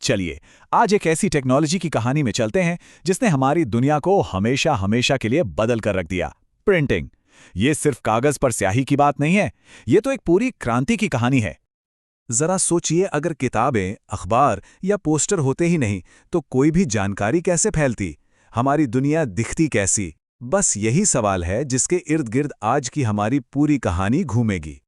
चलिए आज एक ऐसी टेक्नोलॉजी की कहानी में चलते हैं जिसने हमारी दुनिया को हमेशा हमेशा के लिए बदल कर रख दिया। प्रिंटिंग। ये सिर्फ कागज पर स्याही की बात नहीं है, ये तो एक पूरी क्रांति की कहानी है। जरा सोचिए, अगर किताबें, अखबार या पोस्टर होते ही नहीं तो कोई भी जानकारी कैसे फैलती, हमारी दुनिया दिखती कैसी। बस यही सवाल है जिसके इर्द गिर्द आज की हमारी पूरी कहानी घूमेगी।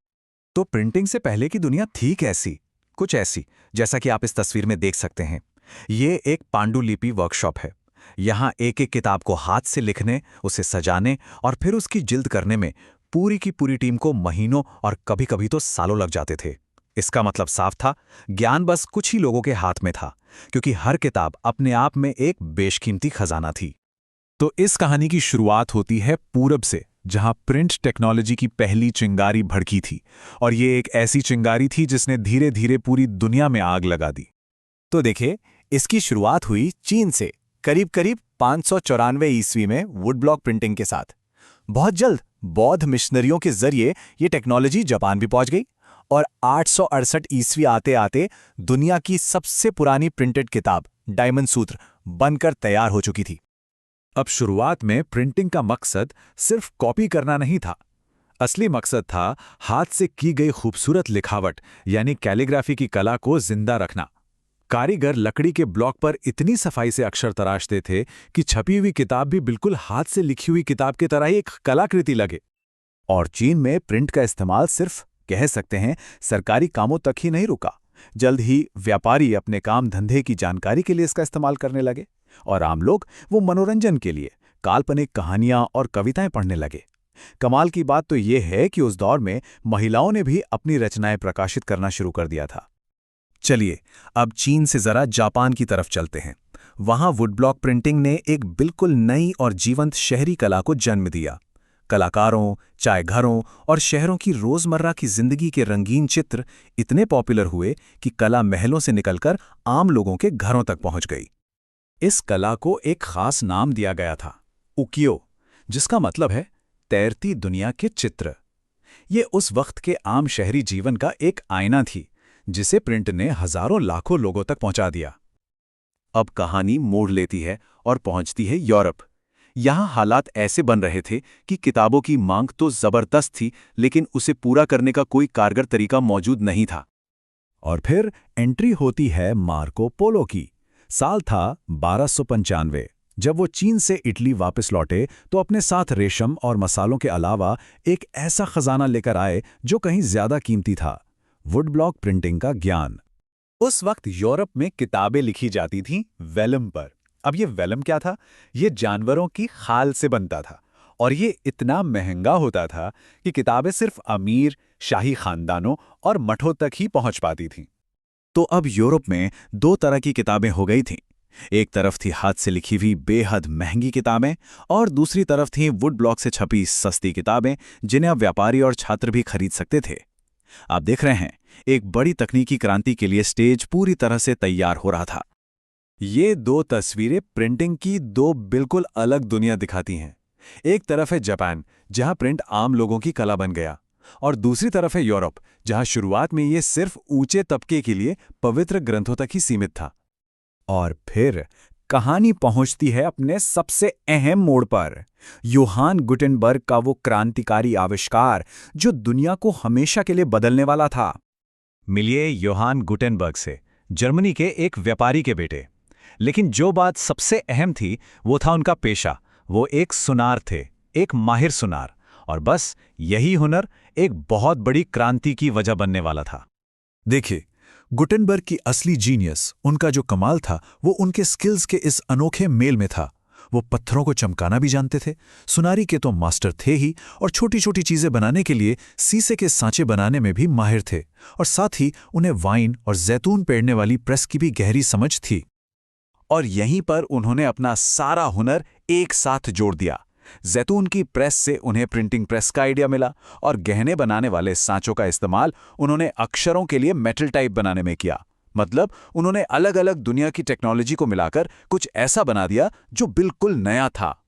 तो प्रिंटिंग से पहले की दुनिया थी कैसी? कुछ ऐसी जैसा कि आप इस तस्वीर में देख सकते हैं। ये एक पांडुलिपि वर्कशॉप है। यहाँ एक एक किताब को हाथ से लिखने, उसे सजाने और फिर उसकी जिल्द करने में पूरी की पूरी टीम को महीनों और कभी-कभी तो सालों लग जाते थे। इसका मतलब साफ था, ज्ञान बस कुछ ही लोगों के हाथ में था, क्योंकि हर किताब अपने आप में एक बेशकीमती खजाना थी। तो इस कहानी की शुरुआत होती है पूरब से, जहां प्रिंट टेक्नोलॉजी की पहली चिंगारी भड़की थी। और ये एक ऐसी चिंगारी थी जिसने धीरे धीरे पूरी दुनिया में आग लगा दी। तो देखिए, इसकी शुरुआत हुई चीन से करीब करीब 594 ईस्वी में वुड ब्लॉक प्रिंटिंग के साथ। बहुत जल्द बौद्ध मिशनरियों के जरिए ये टेक्नोलॉजी जापान भी पहुंच गई और 868 ईस्वी आते आते दुनिया की सबसे पुरानी प्रिंटेड किताब डायमंड सूत्र बनकर तैयार हो चुकी थी। अब शुरुआत में प्रिंटिंग का मकसद सिर्फ कॉपी करना नहीं था। असली मकसद था हाथ से की गई खूबसूरत लिखावट यानी कैलीग्राफी की कला को जिंदा रखना। कारीगर लकड़ी के ब्लॉक पर इतनी सफाई से अक्षर तराशते थे कि छपी हुई किताब भी बिल्कुल हाथ से लिखी हुई किताब की तरह ही एक कलाकृति लगे। और चीन में प्रिंट का इस्तेमाल सिर्फ कह सकते हैं सरकारी कामों तक ही नहीं रुका। जल्द ही व्यापारी अपने काम धंधे की जानकारी के लिए इसका इस्तेमाल करने लगे और आम लोग वो मनोरंजन के लिए काल्पनिक कहानियां और कविताएं पढ़ने लगे। कमाल की बात तो ये है कि उस दौर में महिलाओं ने भी अपनी रचनाएं प्रकाशित करना शुरू कर दिया था। चलिए अब चीन से जरा जापान की तरफ चलते हैं। वहां वुड ब्लॉक प्रिंटिंग ने एक बिल्कुल नई और जीवंत शहरी कला को जन्म दिया। कलाकारों, चाय घरों और शहरों की रोजमर्रा की जिंदगी के रंगीन चित्र इतने पॉपुलर हुए कि कला महलों से निकलकर आम लोगों के घरों तक पहुंच गई। इस कला को एक खास नाम दिया गया था, उकियो, जिसका मतलब है तैरती दुनिया के चित्र। ये उस वक्त के आम शहरी जीवन का एक आईना थी जिसे प्रिंट ने हजारों लाखों लोगों तक पहुंचा दिया। अब कहानी मोड़ लेती है और पहुंचती है यूरोप। यहां हालात ऐसे बन रहे थे कि किताबों की मांग तो जबरदस्त थी, लेकिन उसे पूरा करने का कोई कारगर तरीका मौजूद नहीं था। और फिर एंट्री होती है मार्को पोलो की। साल था 1295। जब वो चीन से इटली वापस लौटे तो अपने साथ रेशम और मसालों के अलावा एक ऐसा खजाना लेकर आए जो कहीं ज्यादा कीमती था, वुड ब्लॉक प्रिंटिंग का ज्ञान। उस वक्त यूरोप में किताबें लिखी जाती थीं वेलम पर। अब ये वेलम क्या था? ये जानवरों की खाल से बनता था और ये इतना महंगा होता था कि किताबें सिर्फ अमीर, शाही खानदानों और मठों तक ही पहुंच पाती थीं। तो अब यूरोप में दो तरह की किताबें हो गई थीं। एक तरफ थी हाथ से लिखी हुई बेहद महंगी किताबें और दूसरी तरफ थी वुड ब्लॉक से छपी सस्ती किताबें जिन्हें अब व्यापारी और छात्र भी खरीद सकते थे। आप देख रहे हैं, एक बड़ी तकनीकी क्रांति के लिए स्टेज पूरी तरह से तैयार हो रहा था। ये दो तस्वीरें प्रिंटिंग की दो बिल्कुल अलग दुनिया दिखाती हैं। एक तरफ है जापान, जहां प्रिंट आम लोगों की कला बन गया, और दूसरी तरफ है यूरोप, जहां शुरुआत में ये सिर्फ ऊंचे तबके के लिए पवित्र ग्रंथों तक ही सीमित था। और फिर कहानी पहुंचती है अपने सबसे अहम मोड़ पर, योहान गुटेनबर्ग का वो क्रांतिकारी आविष्कार जो दुनिया को हमेशा के लिए बदलने वाला था। मिलिए योहान गुटेनबर्ग से, जर्मनी के एक व्यापारी के बेटे। लेकिन जो बात सबसे अहम थी वो था उनका पेशा। वो एक सुनार थे, एक माहिर सुनार, और बस यही हुनर एक बहुत बड़ी क्रांति की वजह बनने वाला था। देखिए, गुटेनबर्ग की असली जीनियस, उनका जो कमाल था, वो उनके स्किल्स के इस अनोखे मेल में था। वो पत्थरों को चमकाना भी जानते थे, सुनारी के तो मास्टर थे ही, और छोटी छोटी चीजें बनाने के लिए शीशे के सांचे बनाने में भी माहिर थे। और साथ ही उन्हें वाइन और जैतून पेड़ने वाली प्रेस की भी गहरी समझ थी। और यहीं पर उन्होंने अपना सारा हुनर एक साथ जोड़ दिया। जैतून की प्रेस से उन्हें प्रिंटिंग प्रेस का आइडिया मिला और गहने बनाने वाले सांचों का इस्तेमाल उन्होंने अक्षरों के लिए मेटल टाइप बनाने में किया। मतलब उन्होंने अलग अलग दुनिया की टेक्नोलॉजी को मिलाकर कुछ ऐसा बना दिया जो बिल्कुल नया था।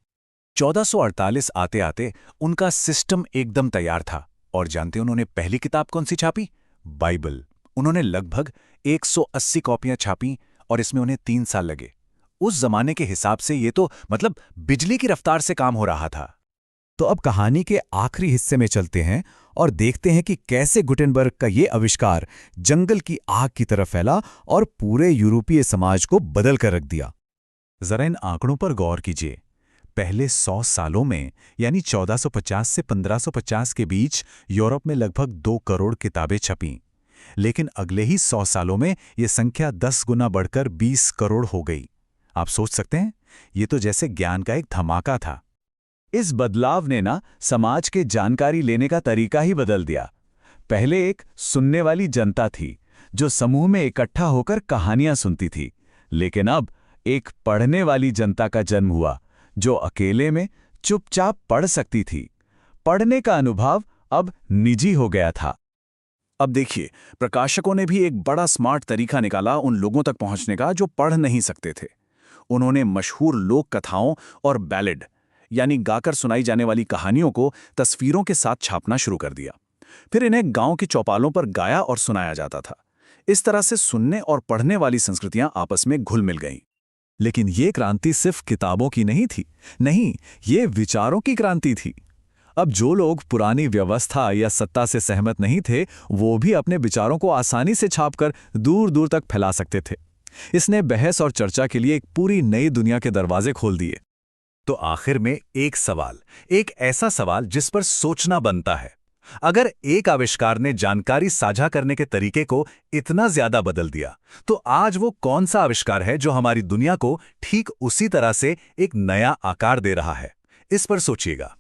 1448 आते आते उनका सिस्टम एकदम तैयार था। और जानते उन्होंने पहली किताब कौन सी छापी? बाइबल। उन्होंने लगभग 180 कॉपियां छापीं और इसमें उन्हें 3 साल लगे। उस जमाने के हिसाब से ये तो मतलब बिजली की रफ्तार से काम हो रहा था। तो अब कहानी के आखिरी हिस्से में चलते हैं और देखते हैं कि कैसे गुटेनबर्ग का ये आविष्कार जंगल की आग की तरह फैला और पूरे यूरोपीय समाज को बदल कर रख दिया। जरा इन आंकड़ों पर गौर कीजिए। पहले 100 सालों में यानी 1450 से 1550 के बीच यूरोप में लगभग 2 करोड़ किताबें छपीं। लेकिन अगले ही 100 सालों में यह संख्या 10 गुना बढ़कर 20 करोड़ हो गई। आप सोच सकते हैं, ये तो जैसे ज्ञान का एक धमाका था। इस बदलाव ने ना समाज के जानकारी लेने का तरीका ही बदल दिया। पहले एक सुनने वाली जनता थी जो समूह में इकट्ठा होकर कहानियां सुनती थी, लेकिन अब एक पढ़ने वाली जनता का जन्म हुआ जो अकेले में चुपचाप पढ़ सकती थी। पढ़ने का अनुभव अब निजी हो गया था। अब देखिए, प्रकाशकों ने भी एक बड़ा स्मार्ट तरीका निकाला उन लोगों तक पहुंचने का जो पढ़ नहीं सकते थे। उन्होंने मशहूर लोक कथाओं और बैलेड यानी गाकर सुनाई जाने वाली कहानियों को तस्वीरों के साथ छापना शुरू कर दिया। फिर इन्हें गांव की चौपालों पर गाया और सुनाया जाता था। इस तरह से सुनने और पढ़ने वाली संस्कृतियां आपस में घुल मिल गईं। लेकिन ये क्रांति सिर्फ किताबों की नहीं थी। नहीं, ये विचारों की क्रांति थी। अब जो लोग पुरानी व्यवस्था या सत्ता से सहमत नहीं थे, वो भी अपने विचारों को आसानी से छापकर दूर दूर तक फैला सकते थे। इसने बहस और चर्चा के लिए एक पूरी नई दुनिया के दरवाजे खोल दिए। तो आखिर में एक सवाल, एक ऐसा सवाल जिस पर सोचना बनता है। अगर एक आविष्कार ने जानकारी साझा करने के तरीके को इतना ज्यादा बदल दिया, तो आज वो कौन सा आविष्कार है जो हमारी दुनिया को ठीक उसी तरह से एक नया आकार दे रहा है? इस पर सोचिएगा।